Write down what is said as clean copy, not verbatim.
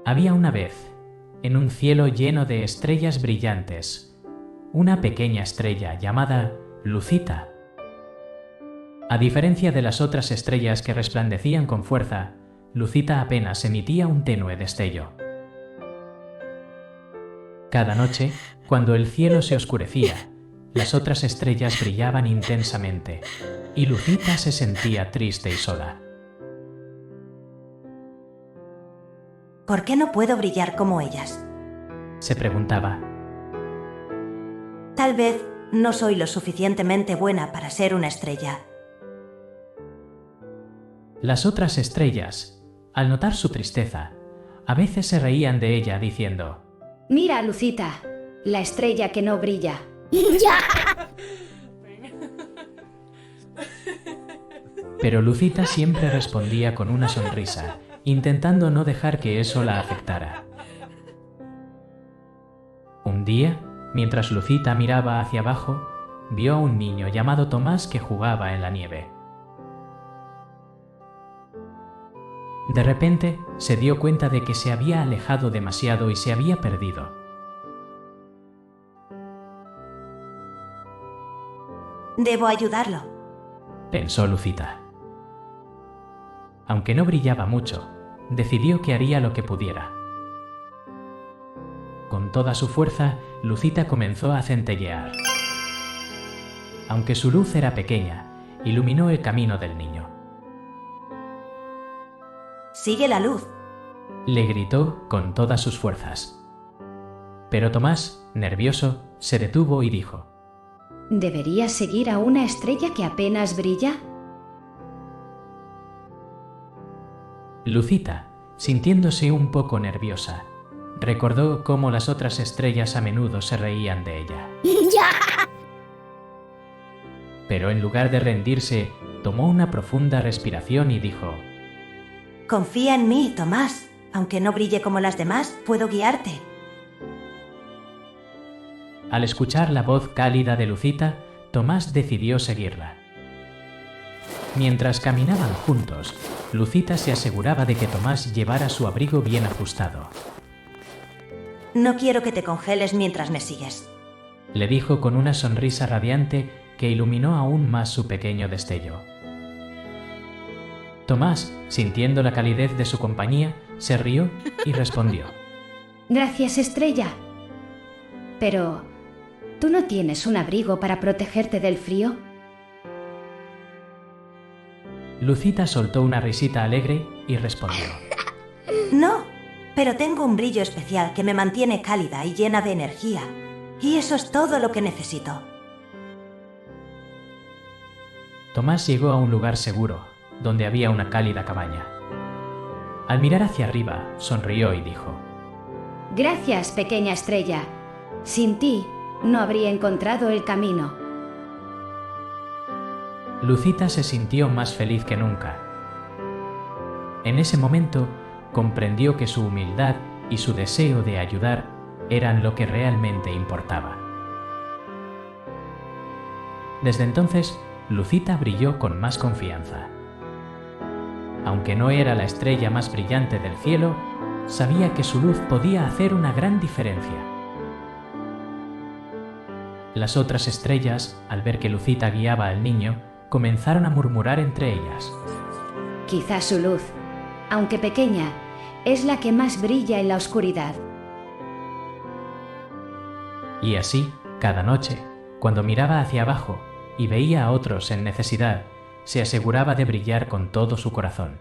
Había una vez, en un cielo lleno de estrellas brillantes, una pequeña estrella llamada Lucita. A diferencia de las otras estrellas que resplandecían con fuerza, Lucita apenas emitía un tenue destello. Cada noche, cuando el cielo se oscurecía, las otras estrellas brillaban intensamente, y Lucita se sentía triste y sola. ¿Por qué no puedo brillar como ellas? Se preguntaba. Tal vez no soy lo suficientemente buena para ser una estrella. Las otras estrellas, al notar su tristeza, a veces se reían de ella diciendo: Mira, Lucita, la estrella que no brilla. Pero Lucita siempre respondía con una sonrisa, intentando no dejar que eso la afectara. Un día, mientras Lucita miraba hacia abajo, vio a un niño llamado Tomás que jugaba en la nieve. De repente, se dio cuenta de que se había alejado demasiado y se había perdido. Debo ayudarlo, Pensó Lucita. Aunque no brillaba mucho, decidió que haría lo que pudiera. Con toda su fuerza, Lucita comenzó a centellear. Aunque su luz era pequeña, iluminó el camino del niño. Sigue la luz. Le gritó con todas sus fuerzas. Pero Tomás, nervioso, se detuvo y dijo: ¿Deberías seguir a una estrella que apenas brilla? Lucita, sintiéndose un poco nerviosa, recordó cómo las otras estrellas a menudo se reían de ella. Pero en lugar de rendirse, tomó una profunda respiración y dijo: Confía en mí, Tomás. Aunque no brille como las demás, puedo guiarte. Al escuchar la voz cálida de Lucita, Tomás decidió seguirla. Mientras caminaban juntos, Lucita se aseguraba de que Tomás llevara su abrigo bien ajustado. No quiero que te congeles mientras me sigues. Le dijo con una sonrisa radiante que iluminó aún más su pequeño destello. Tomás, sintiendo la calidez de su compañía, se rió y respondió: Gracias, estrella. Pero, ¿tú no tienes un abrigo para protegerte del frío? Lucita soltó una risita alegre y respondió: No, pero tengo un brillo especial que me mantiene cálida y llena de energía. Y eso es todo lo que necesito. Tomás llegó a un lugar seguro, donde había una cálida cabaña. Al mirar hacia arriba, sonrió y dijo: Gracias, pequeña estrella. Sin ti, no habría encontrado el camino. Lucita se sintió más feliz que nunca. En ese momento, comprendió que su humildad y su deseo de ayudar eran lo que realmente importaba. Desde entonces, Lucita brilló con más confianza. Aunque no era la estrella más brillante del cielo, sabía que su luz podía hacer una gran diferencia. Las otras estrellas, al ver que Lucita guiaba al niño, comenzaron a murmurar entre ellas: Quizás su luz, aunque pequeña, es la que más brilla en la oscuridad. Y así, cada noche, cuando miraba hacia abajo y veía a otros en necesidad, se aseguraba de brillar con todo su corazón.